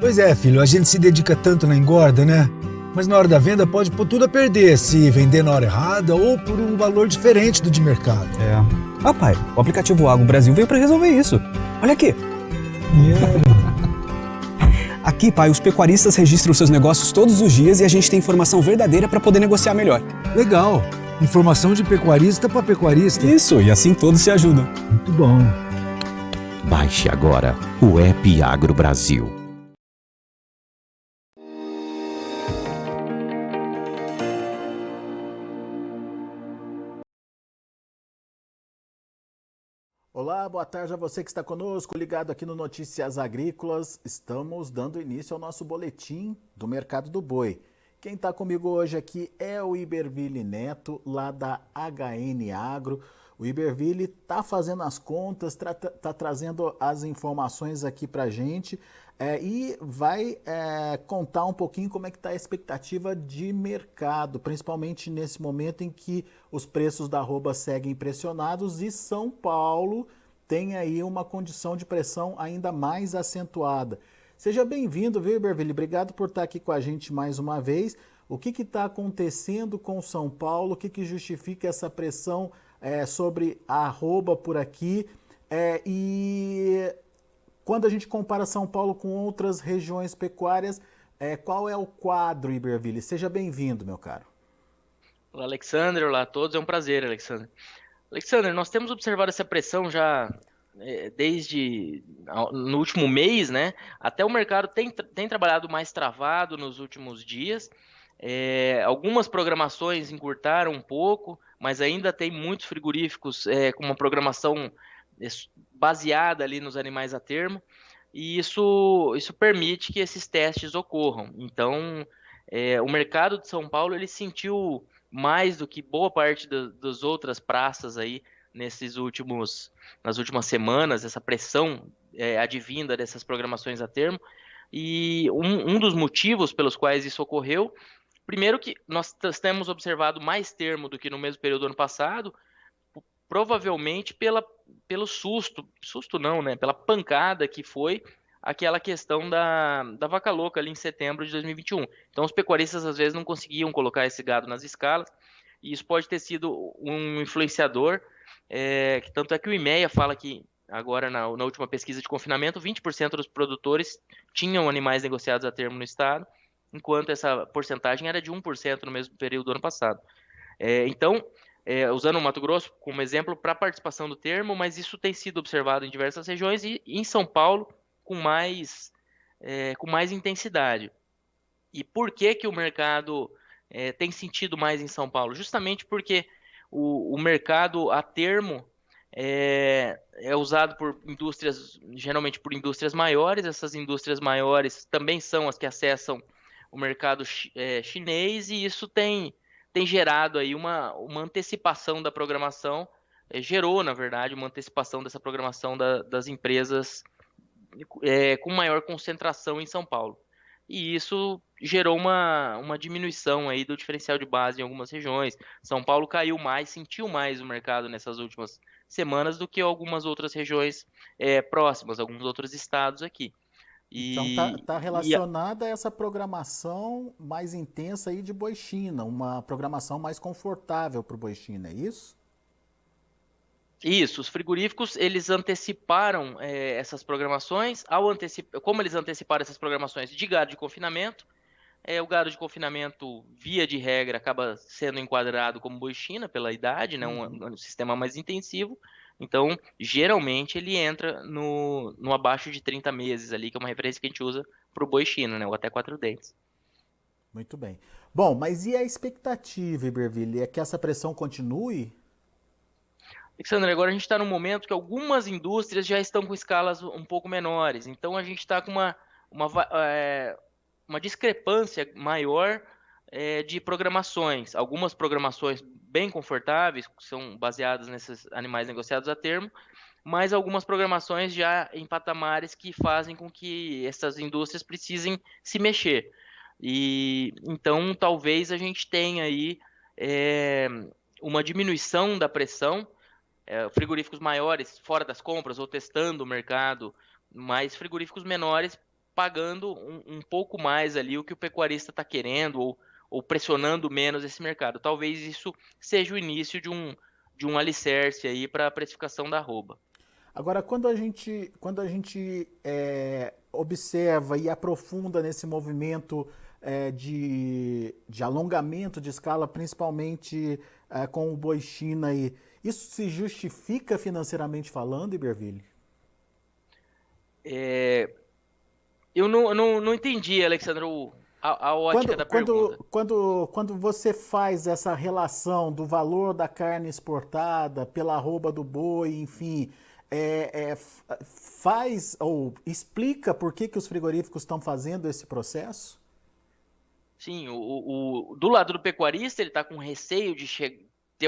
Pois é, filho, a gente se dedica tanto na engorda, né? Mas na hora da venda pode pôr tudo a perder se vender na hora errada ou por um valor diferente do de mercado. Ah, pai, o aplicativo Agro Brasil veio para resolver isso. Olha aqui. Aqui, pai, os pecuaristas registram seus negócios todos os dias e a gente tem informação verdadeira para poder negociar melhor. Legal. Informação de pecuarista para pecuarista. Isso, e assim todos se ajudam. Muito bom. Baixe agora o app Agro Brasil. Olá, boa tarde a você que está conosco, ligado aqui no Notícias Agrícolas. Estamos dando início ao nosso boletim do Mercado do Boi. Quem está comigo hoje aqui é o Iberville Neto, lá da HN Agro. O Iberville está fazendo as contas, está trazendo as informações aqui para a gente e vai contar um pouquinho como é que está a expectativa de mercado, principalmente nesse momento em que os preços da arroba seguem pressionados e São Paulo tem aí uma condição de pressão ainda mais acentuada. Seja bem-vindo, viu, Iberville? Obrigado por estar aqui com a gente mais uma vez. O que está acontecendo com São Paulo? O que justifica essa pressão sobre a arroba por aqui? E quando a gente compara São Paulo com outras regiões pecuárias, qual é o quadro, Iberville? Seja bem-vindo, meu caro. Olá, Alexandre. Olá a todos. É um prazer, Alexandre. Alexandre, nós temos observado essa pressão já desde no último mês, né? Até o mercado tem trabalhado mais travado nos últimos dias. Algumas programações encurtaram um pouco, mas ainda tem muitos frigoríficos com uma programação baseada ali nos animais a termo, e isso permite que esses testes ocorram. Então, o mercado de São Paulo ele sentiu mais do que boa parte das outras praças aí nas últimas semanas, essa pressão advinda dessas programações a termo. E um dos motivos pelos quais isso ocorreu, primeiro que nós temos observado mais termo do que no mesmo período do ano passado, provavelmente pelo susto não, né? Pela pancada que foi aquela questão da vaca louca ali em setembro de 2021. Então os pecuaristas às vezes não conseguiam colocar esse gado nas escalas, e isso pode ter sido um influenciador, que tanto é que o IMEA fala que agora na última pesquisa de confinamento, 20% dos produtores tinham animais negociados a termo no estado, enquanto essa porcentagem era de 1% no mesmo período do ano passado. Então, usando o Mato Grosso como exemplo para a participação do termo, mas isso tem sido observado em diversas regiões e em São Paulo com mais intensidade. E por que o mercado tem sentido mais em São Paulo? Justamente porque o mercado a termo é usado por indústrias, geralmente por indústrias maiores. Essas indústrias maiores também são as que acessam o mercado chinês, e isso tem gerado aí uma antecipação da programação, gerou, na verdade, uma antecipação dessa programação das empresas com maior concentração em São Paulo. E isso gerou uma diminuição aí do diferencial de base em algumas regiões. São Paulo caiu mais, sentiu mais o mercado nessas últimas semanas do que algumas outras regiões próximas, alguns outros estados aqui. Então tá relacionada a essa programação mais intensa aí de boi China, uma programação mais confortável para o boi China, é isso? Isso, os frigoríficos eles anteciparam essas programações. Como eles anteciparam essas programações de gado de confinamento, o gado de confinamento, via de regra, acaba sendo enquadrado como boi China pela idade, né, um sistema mais intensivo. Então, geralmente, ele entra no abaixo de 30 meses ali, que é uma referência que a gente usa para o boi China, né, ou até 4 dentes. Muito bem. Bom, mas e a expectativa, Iberville? É que essa pressão continue? Alexandre, agora a gente está num momento que algumas indústrias já estão com escalas um pouco menores. Então, a gente está com uma discrepância maior de programações. Algumas programações bem confortáveis, que são baseadas nesses animais negociados a termo, mas algumas programações já em patamares que fazem com que essas indústrias precisem se mexer. E então talvez a gente tenha aí uma diminuição da pressão, frigoríficos maiores fora das compras ou testando o mercado, mas frigoríficos menores pagando um pouco mais ali o que o pecuarista está querendo ou pressionando menos esse mercado. Talvez isso seja o início de um alicerce aí para a precificação da arroba. Agora, quando a gente observa e aprofunda nesse movimento de alongamento de escala, principalmente com o boi China aí, isso se justifica financeiramente falando, Iberville? Eu não entendi, Alexandre, a ótica da pergunta. Quando você faz essa relação do valor da carne exportada pela arroba do boi, enfim, faz ou explica por que os frigoríficos estão fazendo esse processo? Sim, do lado do pecuarista, ele está com receio de ter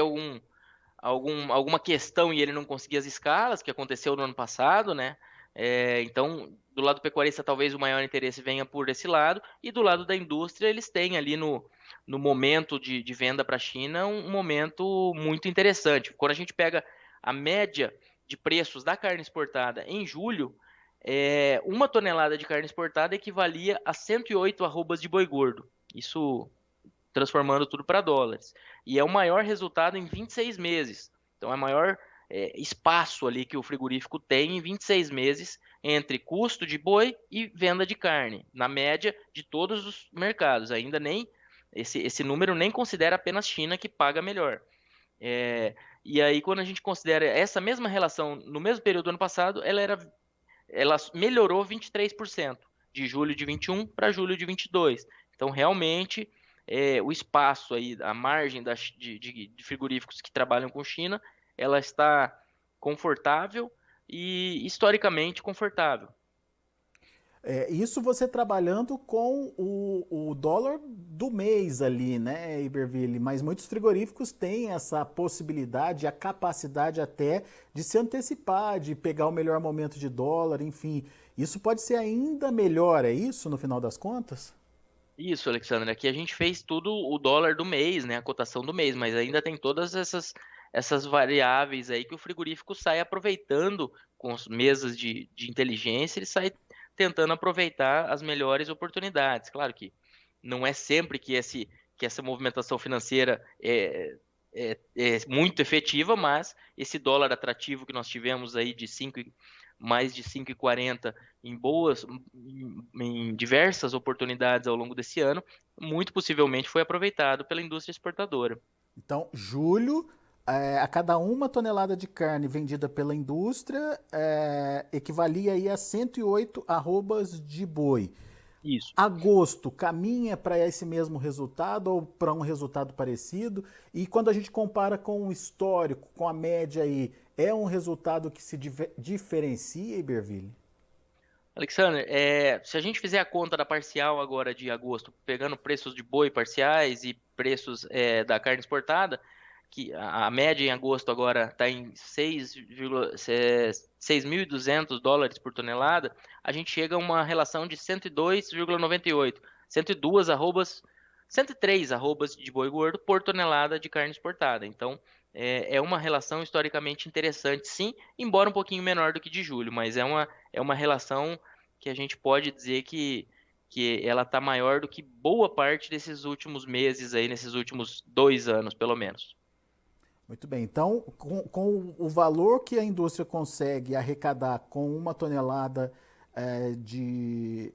alguma questão e ele não conseguir as escalas, que aconteceu no ano passado, né? Então, do lado do pecuarista, talvez o maior interesse venha por esse lado, e do lado da indústria, eles têm ali no momento de venda para a China um momento muito interessante. Quando a gente pega a média de preços da carne exportada em julho, uma tonelada de carne exportada equivalia a 108 arrobas de boi gordo. Isso transformando tudo para dólares. E é o maior resultado em 26 meses. Então é o maior espaço ali que o frigorífico tem em 26 meses entre custo de boi e venda de carne, na média de todos os mercados. Ainda nem esse número nem considera apenas China, que paga melhor. E aí, quando a gente considera essa mesma relação no mesmo período do ano passado, ela melhorou 23%, de julho de 21 para julho de 22. Então, realmente, o espaço aí, a margem de frigoríficos que trabalham com China, ela está confortável e historicamente confortável. Isso você trabalhando com o dólar do mês ali, né, Iberville? Mas muitos frigoríficos têm essa possibilidade, a capacidade até de se antecipar, de pegar o melhor momento de dólar, enfim. Isso pode ser ainda melhor, é isso, no final das contas? Isso, Alexandre. Aqui a gente fez tudo o dólar do mês, né, a cotação do mês, mas ainda tem todas essas variáveis aí que o frigorífico sai aproveitando com as mesas de inteligência, ele sai tentando aproveitar as melhores oportunidades. Claro que não é sempre que essa movimentação financeira é muito efetiva, mas esse dólar atrativo que nós tivemos aí de mais de 5,40 em diversas oportunidades ao longo desse ano, muito possivelmente foi aproveitado pela indústria exportadora. Então, julho, a cada uma tonelada de carne vendida pela indústria equivalia aí a 108 arrobas de boi. Isso. Agosto caminha para esse mesmo resultado ou para um resultado parecido? E quando a gente compara com o histórico, com a média aí, é um resultado que se diferencia, Iberville? Alexandre, se a gente fizer a conta da parcial agora de agosto, pegando preços de boi parciais e preços da carne exportada, que a média em agosto agora está em 6.200 dólares por tonelada, a gente chega a uma relação de 102,98, 103 arrobas de boi gordo por tonelada de carne exportada. Então, é uma relação historicamente interessante, sim, embora um pouquinho menor do que de julho, mas é uma relação que a gente pode dizer que ela está maior do que boa parte desses últimos meses aí, nesses últimos 2 anos, pelo menos. Muito bem, então com o valor que a indústria consegue arrecadar com uma tonelada de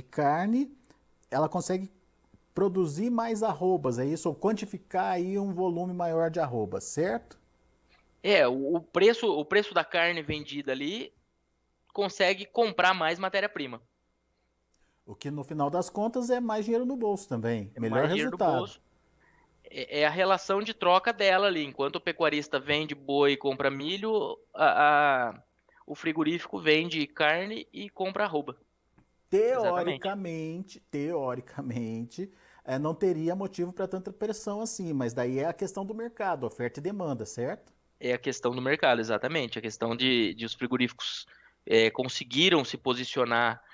carne, ela consegue produzir mais arrobas, é isso? Ou quantificar aí um volume maior de arrobas, certo? O preço da carne vendida ali consegue comprar mais matéria-prima. O que no final das contas é mais dinheiro no bolso também, melhor resultado. É a relação de troca dela ali. Enquanto o pecuarista vende boi e compra milho, o frigorífico vende carne e compra arroba. Teoricamente, não teria motivo para tanta pressão assim, mas daí é a questão do mercado, oferta e demanda, certo? É a questão do mercado, exatamente. A questão de os frigoríficos conseguiram se posicionar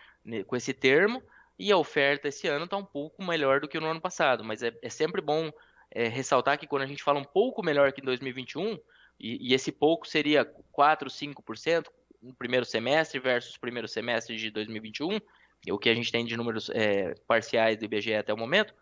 com esse termo, e a oferta esse ano está um pouco melhor do que no ano passado, mas é sempre bom ressaltar que quando a gente fala um pouco melhor que em 2021, e esse pouco seria 4, 5%, no primeiro semestre versus o primeiro semestre de 2021, o que a gente tem de números parciais do IBGE até o momento,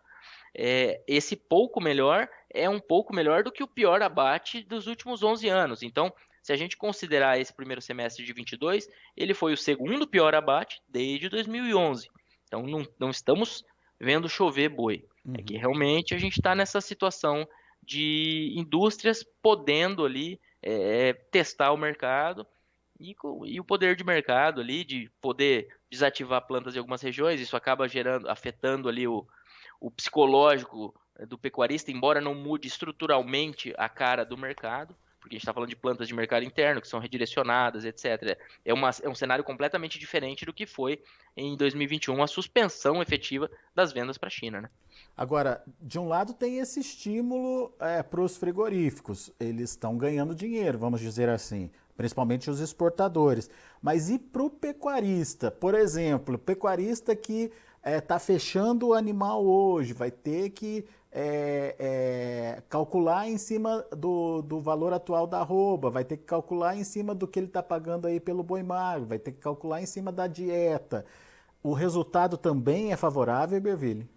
esse pouco melhor é um pouco melhor do que o pior abate dos últimos 11 anos. Então, se a gente considerar esse primeiro semestre de 22, ele foi o segundo pior abate desde 2011. Então, não estamos vendo chover boi. É que realmente a gente está nessa situação de indústrias podendo ali testar o mercado e o poder de mercado ali, de poder desativar plantas em algumas regiões. Isso acaba afetando ali o psicológico do pecuarista, embora não mude estruturalmente a cara do mercado, porque a gente está falando de plantas de mercado interno, que são redirecionadas, etc. É um cenário completamente diferente do que foi em 2021, a suspensão efetiva das vendas para a China, né? Agora, de um lado tem esse estímulo para os frigoríficos, eles estão ganhando dinheiro, vamos dizer assim, principalmente os exportadores. Mas e para o pecuarista? Por exemplo, o pecuarista que está fechando o animal hoje, vai ter que calcular em cima do valor atual da arroba, vai ter que calcular em cima do que ele está pagando aí pelo boi magro, vai ter que calcular em cima da dieta. O resultado também é favorável, Iberville?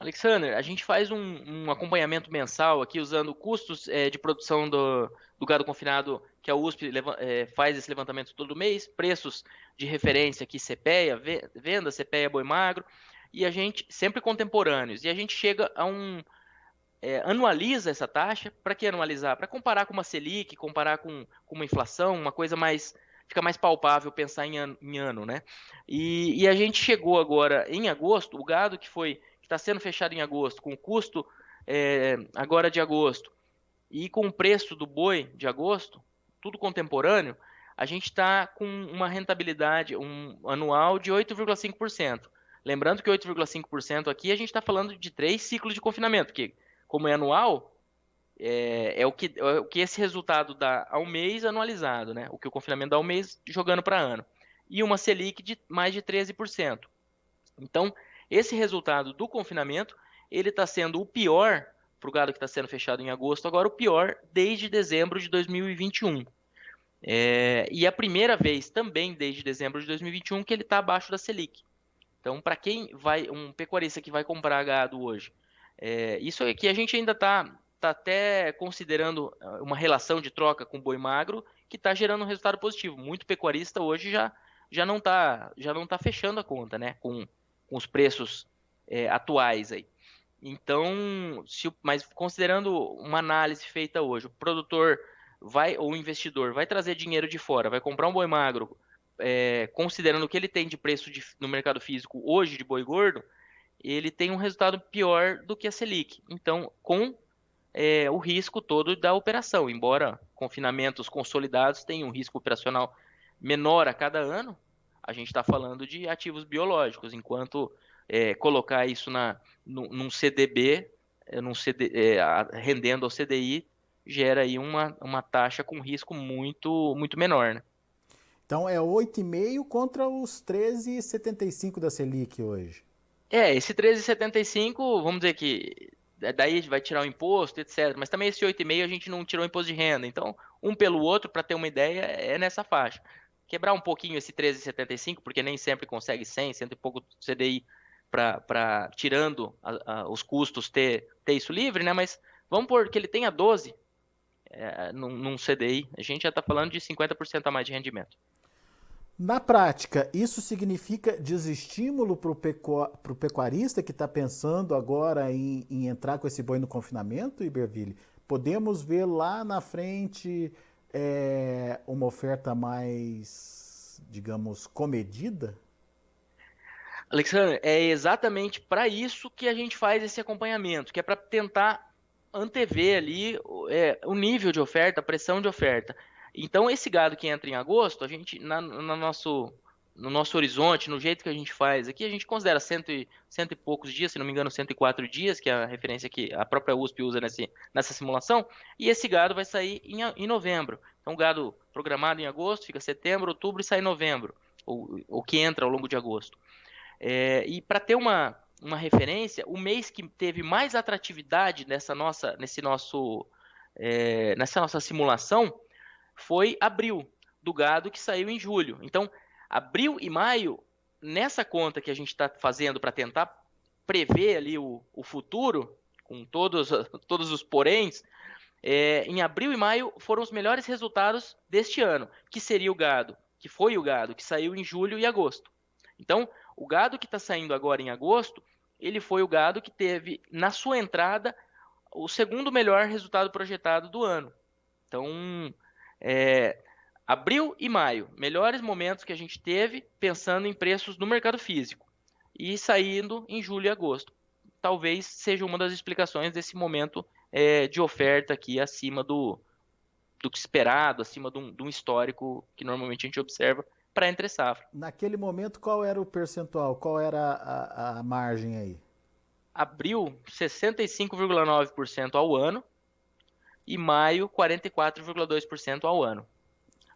Alexander, a gente faz um acompanhamento mensal aqui usando custos de produção do gado confinado, que a USP faz esse levantamento todo mês, preços de referência aqui, CPEA, venda, CPEA boi magro, e a gente, sempre contemporâneos, e a gente chega a anualiza essa taxa. Para que anualizar? Para comparar com uma Selic, comparar com uma inflação, uma coisa mais, fica mais palpável pensar em ano, né? E a gente chegou agora em agosto, o gado que está sendo fechado em agosto, com o custo agora de agosto e com o preço do boi de agosto, tudo contemporâneo, a gente está com uma rentabilidade anual de 8,5%. Lembrando que 8,5% aqui a gente está falando de 3 ciclos de confinamento, que como é anual, é o que esse resultado dá ao mês anualizado, né? O que o confinamento dá ao mês jogando para ano. E uma Selic de mais de 13%. Então, esse resultado do confinamento, ele está sendo o pior para o gado que está sendo fechado em agosto, agora o pior desde dezembro de 2021. E a primeira vez também desde dezembro de 2021 que ele está abaixo da Selic. Então, para um pecuarista que vai comprar gado hoje, isso aqui a gente ainda está até considerando uma relação de troca com boi magro que está gerando um resultado positivo. Muito pecuarista hoje já não tá fechando a conta, né, com os preços atuais aí. Então, mas considerando uma análise feita hoje, o produtor ou o investidor vai trazer dinheiro de fora, vai comprar um boi magro, considerando o que ele tem de preço no mercado físico hoje de boi gordo, ele tem um resultado pior do que a Selic. Então, com o risco todo da operação, embora confinamentos consolidados tenham um risco operacional menor a cada ano, a gente está falando de ativos biológicos, enquanto colocar isso num CDB, rendendo ao CDI, gera aí uma taxa com risco muito, muito menor, né? Então é 8,5 contra os 13,75 da Selic hoje. Esse 13,75, vamos dizer que daí vai tirar o imposto, etc. Mas também esse 8,5 a gente não tirou o imposto de renda. Então, um pelo outro, para ter uma ideia, é nessa faixa. Quebrar um pouquinho esse 13,75, porque nem sempre consegue 100 e pouco CDI para tirando os custos ter isso livre, né? Mas vamos pôr que ele tenha 12 num CDI, a gente já está falando de 50% a mais de rendimento. Na prática, isso significa desestímulo para o pecuarista que está pensando agora em entrar com esse boi no confinamento, Iberville? Podemos ver lá na frente uma oferta mais, digamos, comedida? Alexandre, é exatamente para isso que a gente faz esse acompanhamento, que é para tentar antever ali o nível de oferta, a pressão de oferta. Então, esse gado que entra em agosto, a gente, no nosso horizonte, no jeito que a gente faz aqui, a gente considera cento e poucos dias, se não me engano, 104 dias, que é a referência que a própria USP usa nessa simulação, e esse gado vai sair em novembro. Então, o gado programado em agosto, fica setembro, outubro e sai em novembro, ou que entra ao longo de agosto. E para ter uma referência, o mês que teve mais atratividade nessa nossa simulação foi abril. do gado que saiu em julho. Então, abril e maio, nessa conta que a gente está fazendo para tentar prever ali o futuro, com todos os poréns, em abril e maio foram os melhores resultados deste ano, que seria o gado, que foi o gado que saiu em julho e agosto. Então, o gado que está saindo agora em agosto, ele foi o gado que teve, na sua entrada, o segundo melhor resultado projetado do ano. Então, abril e maio, melhores momentos que a gente teve pensando em preços no mercado físico. E saindo em julho e agosto. Talvez seja uma das explicações desse momento de oferta aqui acima do que esperado, acima de um histórico que normalmente a gente observa para entre safra. Naquele momento, qual era o percentual? Qual era a margem aí? Abril, 65,9% ao ano e maio, 44,2% ao ano.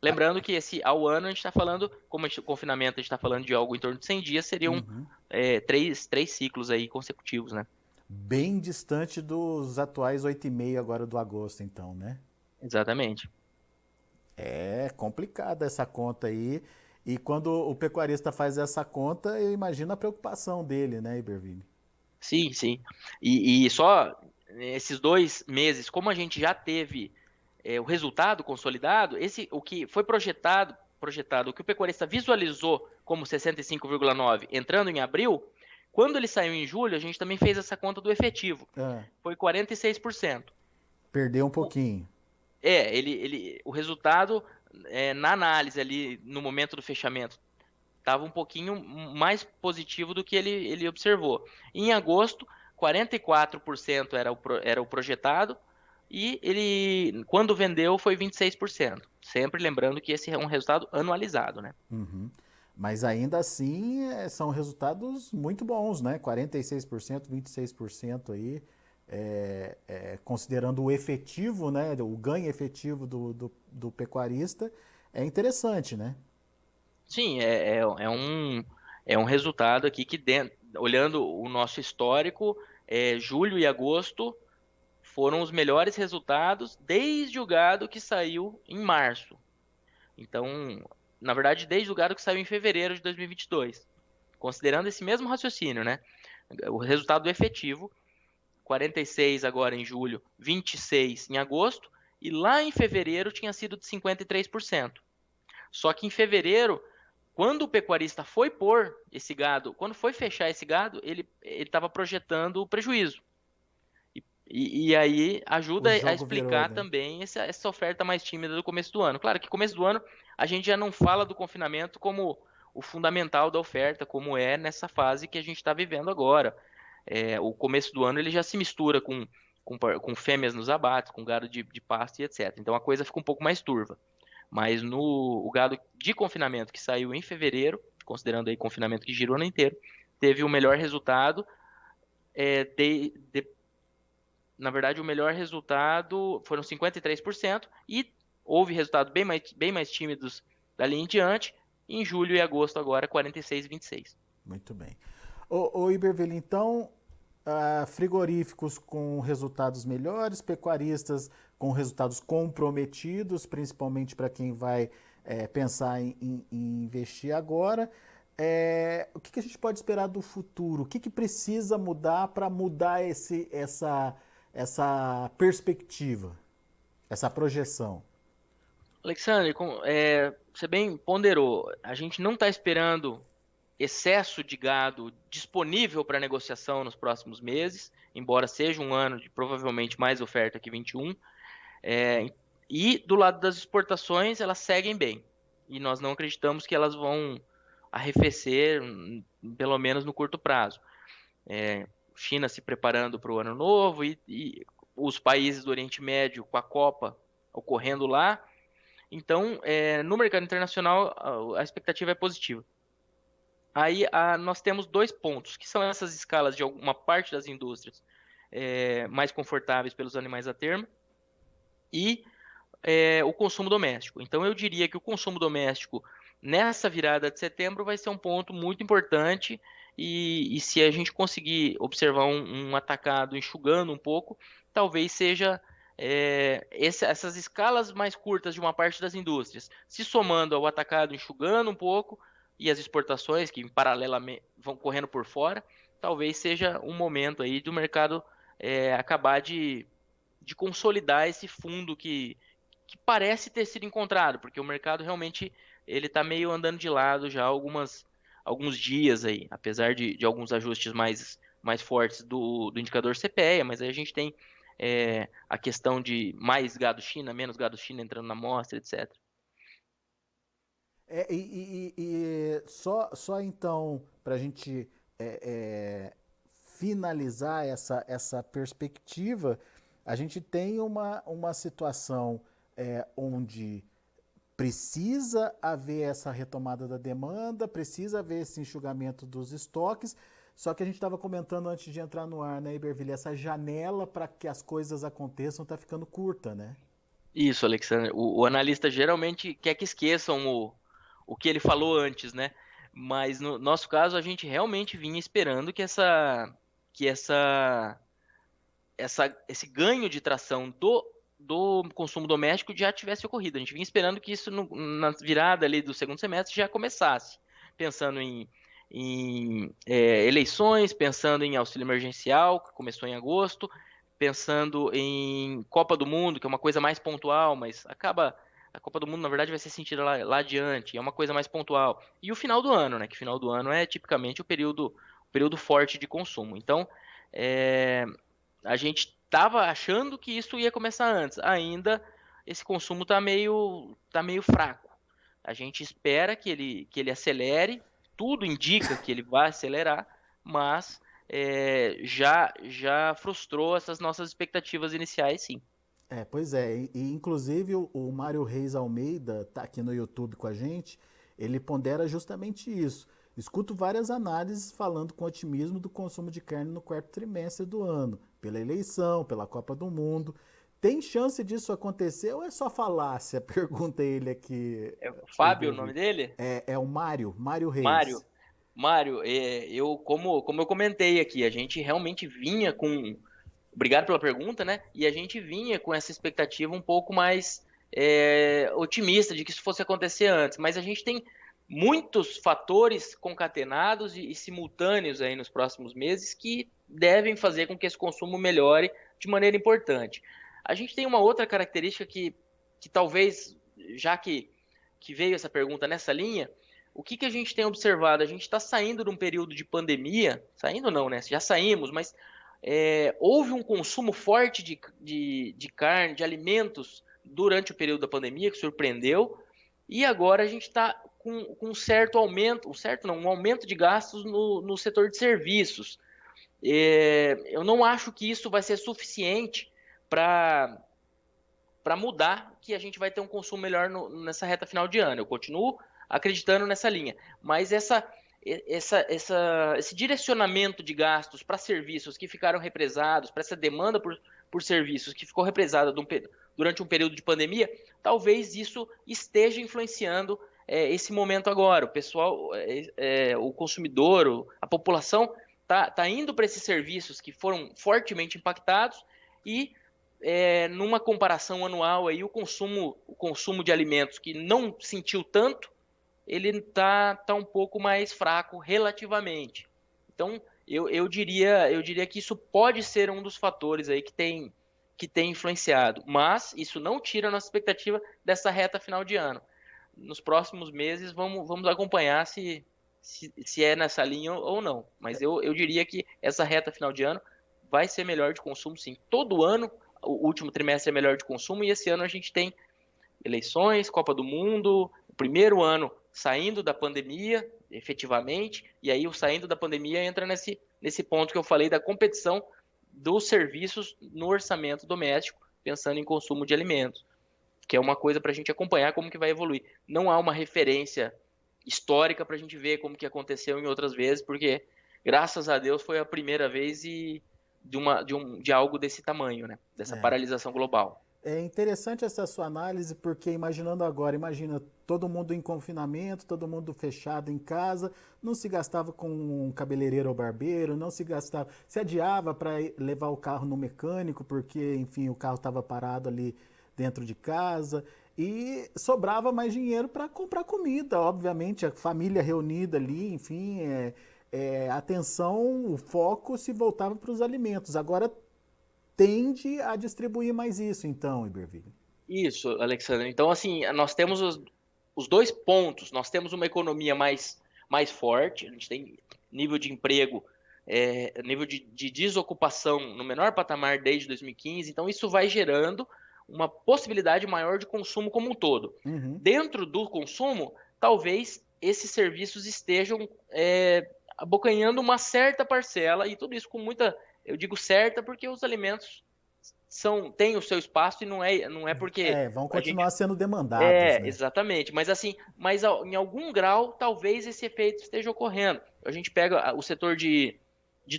Lembrando que esse ao ano a gente está falando, como o confinamento a gente está falando de algo em torno de 100 dias, seriam três ciclos aí consecutivos, né? Bem distante dos atuais 8,5 agora do agosto, então, né? Exatamente. É complicada essa conta aí. E quando o pecuarista faz essa conta, eu imagino a preocupação dele, né, Iberville? Sim, sim. E só esses 2 meses, como a gente já teve o resultado consolidado, o que foi projetado, o que o pecuarista visualizou como 65,9 entrando em abril, quando ele saiu em julho, a gente também fez essa conta do efetivo. Foi 46%. Perdeu um pouquinho. O resultado, na análise ali, no momento do fechamento, estava um pouquinho mais positivo do que ele observou. Em agosto, 44% era o projetado, e ele, quando vendeu, foi 26%. Sempre lembrando que esse é um resultado anualizado, né? Uhum. Mas ainda assim, são resultados muito bons, né? 46%, 26% aí, considerando o efetivo, né? O ganho efetivo do pecuarista, é interessante, né? Sim, é um resultado aqui que, olhando o nosso histórico, julho e agosto foram os melhores resultados desde o gado que saiu em março. Então, na verdade, desde o gado que saiu em fevereiro de 2022. Considerando esse mesmo raciocínio, né? O resultado efetivo, 46 agora em julho, 26 em agosto, e lá em fevereiro tinha sido de 53%. Só que em fevereiro, quando o pecuarista foi pôr esse gado, quando foi fechar esse gado, ele estava projetando o prejuízo. E aí ajuda a explicar também essa oferta mais tímida do começo do ano. Claro que começo do ano a gente já não fala do confinamento como o fundamental da oferta, como é nessa fase que a gente está vivendo agora. O começo do ano ele já se mistura com fêmeas nos abates, com gado de pasto e etc. Então a coisa fica um pouco mais turva. Mas o gado de confinamento que saiu em fevereiro, considerando aí confinamento que girou no ano inteiro, teve o melhor resultado. Na verdade, o melhor resultado foram 53% e houve resultados bem mais tímidos dali em diante. Em julho e agosto agora, 46 e 26. Muito bem. Ô Iberville, então, frigoríficos com resultados melhores, pecuaristas com resultados comprometidos, principalmente para quem vai pensar em investir agora. O que a gente pode esperar do futuro? O que precisa mudar para mudar essa perspectiva, essa projeção? Alexandre, você bem ponderou, a gente não está esperando excesso de gado disponível para negociação nos próximos meses, embora seja um ano de provavelmente mais oferta que 21. E do lado das exportações, elas seguem bem. E nós não acreditamos que elas vão arrefecer, pelo menos no curto prazo. China se preparando para o ano novo e os países do Oriente Médio com a Copa ocorrendo lá. Então, no mercado internacional, a expectativa é positiva. Aí nós temos 2 pontos, que são essas escalas de alguma parte das indústrias mais confortáveis pelos animais a termo e o consumo doméstico. Então, eu diria que o consumo doméstico, nessa virada de setembro, vai ser um ponto muito importante e se a gente conseguir observar um atacado enxugando um pouco, talvez seja essas escalas mais curtas de uma parte das indústrias, se somando ao atacado enxugando um pouco e as exportações que paralelamente vão correndo por fora, talvez seja um momento aí do mercado acabar de consolidar esse fundo que parece ter sido encontrado, porque o mercado realmente ele está meio andando de lado já há alguns dias aí, apesar de alguns ajustes mais fortes do indicador CPEA, mas aí a gente tem a questão de mais gado China, menos gado China entrando na amostra, etc. Só então, para a gente finalizar essa perspectiva, a gente tem uma situação onde precisa haver essa retomada da demanda, precisa haver esse enxugamento dos estoques, só que a gente estava comentando antes de entrar no ar, né, Iberville, essa janela para que as coisas aconteçam está ficando curta, né? Isso, Alexandre. O analista geralmente quer que esqueçam o que ele falou antes, né? Mas no nosso caso, a gente realmente vinha esperando que esse ganho de tração do consumo doméstico já tivesse ocorrido. A gente vinha esperando que isso, na virada ali do segundo semestre, já começasse. Pensando em eleições, pensando em auxílio emergencial, que começou em agosto, pensando em Copa do Mundo, que é uma coisa mais pontual, mas a Copa do Mundo, na verdade, vai ser sentida lá adiante, é uma coisa mais pontual. E o final do ano, né? Que o final do ano é tipicamente o período forte de consumo. Então, a gente estava achando que isso ia começar antes. Ainda esse consumo está meio fraco. A gente espera que ele acelere, tudo indica que ele vai acelerar, mas já frustrou essas nossas expectativas iniciais, sim. Pois é, e inclusive o Mário Reis Almeida está aqui no YouTube com a gente, ele pondera justamente isso. Escuto várias análises falando com otimismo do consumo de carne no quarto trimestre do ano, pela eleição, pela Copa do Mundo. Tem chance disso acontecer ou é só falácia? Pergunta ele aqui. É o Fábio o nome dele? É o Mário Reis. Mário, como eu comentei aqui, a gente realmente vinha com... Obrigado pela pergunta, né? E a gente vinha com essa expectativa um pouco mais otimista de que isso fosse acontecer antes. Mas a gente tem muitos fatores concatenados e simultâneos aí nos próximos meses que devem fazer com que esse consumo melhore de maneira importante. A gente tem uma outra característica que talvez, já que veio essa pergunta nessa linha, o que a gente tem observado? A gente está saindo de um período de pandemia, saindo não, né? Já saímos, mas houve um consumo forte de carne, de alimentos durante o período da pandemia, que surpreendeu, e agora a gente está com um certo aumento, um aumento de gastos no setor de serviços. Eu não acho que isso vai ser suficiente para mudar que a gente vai ter um consumo melhor nessa reta final de ano. Eu continuo acreditando nessa linha, mas esse direcionamento de gastos para serviços que ficaram represados, para essa demanda por serviços que ficou represada durante um período de pandemia, talvez isso esteja influenciando esse momento agora. O pessoal, o consumidor, a população está indo para esses serviços que foram fortemente impactados e numa comparação anual aí, o consumo de alimentos que não sentiu tanto, ele tá um pouco mais fraco relativamente. Então, eu diria que isso pode ser um dos fatores aí que tem influenciado, mas isso não tira a nossa expectativa dessa reta final de ano. Nos próximos meses vamos acompanhar se é nessa linha ou não, mas eu diria que essa reta final de ano vai ser melhor de consumo, sim. Todo ano, o último trimestre é melhor de consumo, e esse ano a gente tem eleições, Copa do Mundo, o primeiro ano saindo da pandemia, efetivamente, e aí o saindo da pandemia entra nesse ponto que eu falei da competição dos serviços no orçamento doméstico, pensando em consumo de alimentos, que é uma coisa para a gente acompanhar como que vai evoluir. Não há uma referência histórica para a gente ver como que aconteceu em outras vezes, porque, graças a Deus, foi a primeira vez de algo desse tamanho, né? Dessa paralisação global. É interessante essa sua análise, porque imaginando agora, imagina todo mundo em confinamento, todo mundo fechado em casa, não se gastava com um cabeleireiro ou barbeiro, não se gastava, se adiava para levar o carro no mecânico, porque, enfim, o carro estava parado ali dentro de casa, e sobrava mais dinheiro para comprar comida, obviamente, a família reunida ali, enfim, a atenção, o foco se voltava para os alimentos. Agora tende a distribuir mais isso, então, Iberville. Isso, Alexandre. Então, assim, nós temos os dois pontos. Nós temos uma economia mais forte, a gente tem nível de emprego, nível de desocupação no menor patamar desde 2015, então isso vai gerando uma possibilidade maior de consumo como um todo. Uhum. Dentro do consumo, talvez esses serviços estejam abocanhando uma certa parcela, e tudo isso com muita, eu digo certa, porque os alimentos têm o seu espaço e não é porque Vão a gente continuar sendo demandados, né? exatamente. Mas assim, em algum grau, talvez esse efeito esteja ocorrendo. A gente pega o setor de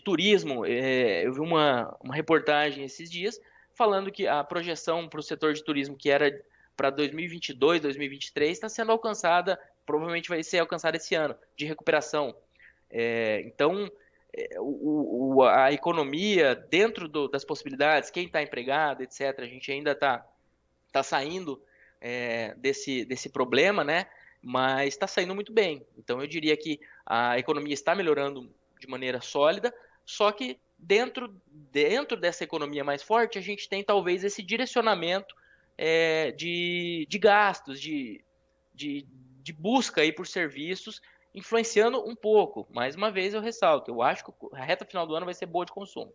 turismo, eu vi uma reportagem esses dias falando que a projeção para o setor de turismo, que era para 2022, 2023, está sendo alcançada, provavelmente vai ser alcançada esse ano, de recuperação. Então, a economia, dentro das possibilidades, quem está empregado, etc., a gente ainda está saindo desse problema, né? Mas está saindo muito bem. Então, eu diria que a economia está melhorando de maneira sólida, só que dentro dessa economia mais forte, a gente tem talvez esse direcionamento de gastos, de busca aí por serviços, influenciando um pouco. Mais uma vez eu ressalto, eu acho que a reta final do ano vai ser boa de consumo.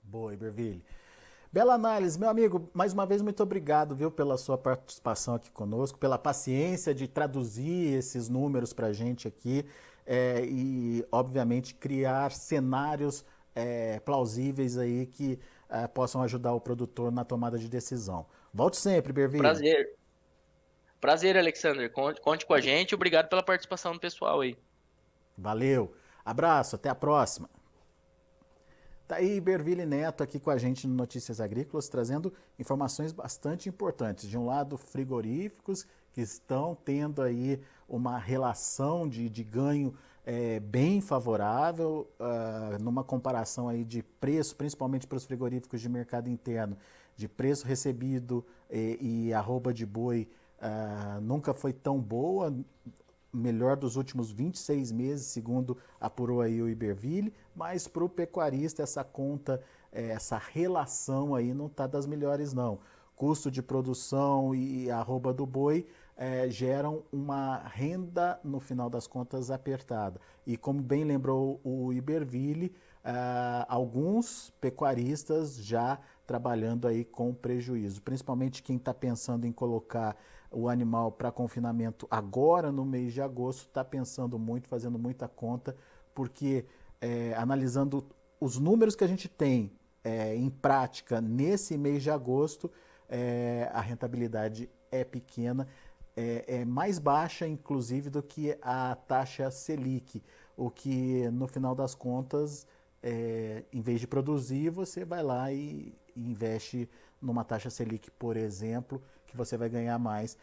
Boa, Iberville. Bela análise, meu amigo. Mais uma vez, muito obrigado, viu, pela sua participação aqui conosco, pela paciência de traduzir esses números para a gente aqui e, obviamente, criar cenários plausíveis aí que possam ajudar o produtor na tomada de decisão. Volte sempre, Iberville. Prazer, Alexander. Conte com a gente. Obrigado pela participação do pessoal aí. Valeu. Abraço, até a próxima. Tá aí Iberville Neto aqui com a gente no Notícias Agrícolas, trazendo informações bastante importantes. De um lado, frigoríficos que estão tendo aí uma relação de ganho bem favorável, numa comparação aí de preço, principalmente para os frigoríficos de mercado interno, de preço recebido e arroba de boi nunca foi tão boa, melhor dos últimos 26 meses, segundo apurou aí o Iberville, mas para o pecuarista essa conta, essa relação aí não está das melhores não. Custo de produção e arroba do boi geram uma renda, no final das contas, apertada. E como bem lembrou o Iberville, alguns pecuaristas já trabalhando aí com prejuízo, principalmente quem está pensando em colocar o animal para confinamento agora no mês de agosto, está pensando muito, fazendo muita conta, porque analisando os números que a gente tem em prática nesse mês de agosto, a rentabilidade é pequena, é mais baixa inclusive do que a taxa Selic, o que no final das contas, em vez de produzir, você vai lá e investe numa taxa Selic, por exemplo, que você vai ganhar mais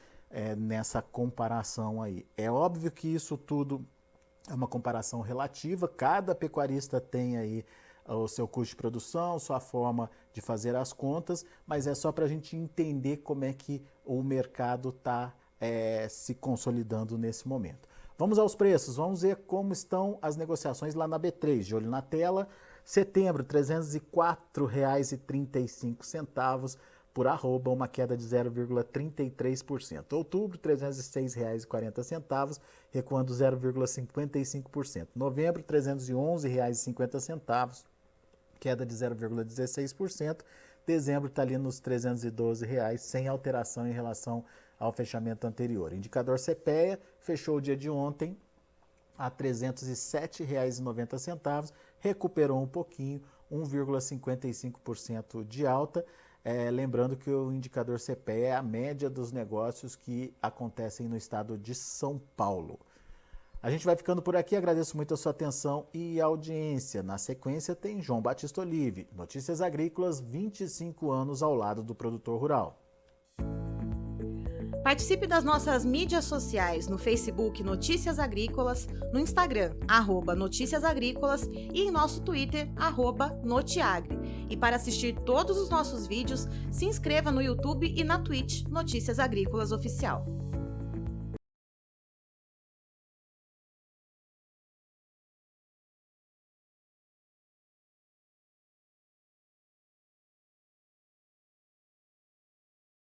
nessa comparação aí. É óbvio que isso tudo é uma comparação relativa, cada pecuarista tem aí o seu custo de produção, sua forma de fazer as contas, mas é só para a gente entender como é que o mercado está se consolidando nesse momento. Vamos aos preços, vamos ver como estão as negociações lá na B3, de olho na tela. Setembro, R$ 304,35 por arroba, uma queda de 0,33%. Outubro, R$ 306,40, recuando 0,55%. Novembro, R$ 311,50, queda de 0,16%. Dezembro está ali nos R$ 312, sem alteração em relação ao fechamento anterior. Indicador CPEA fechou o dia de ontem a R$ 307,90, recuperou um pouquinho, 1,55% de alta. Lembrando que o indicador CPEA é a média dos negócios que acontecem no estado de São Paulo. A gente vai ficando por aqui, agradeço muito a sua atenção e audiência. Na sequência tem João Batista Olive, Notícias Agrícolas, 25 anos ao lado do produtor rural. Participe das nossas mídias sociais no Facebook Notícias Agrícolas, no Instagram @Notícias Agrícolas e em nosso Twitter @Notiagre. E para assistir todos os nossos vídeos, se inscreva no YouTube e na Twitch Notícias Agrícolas Oficial.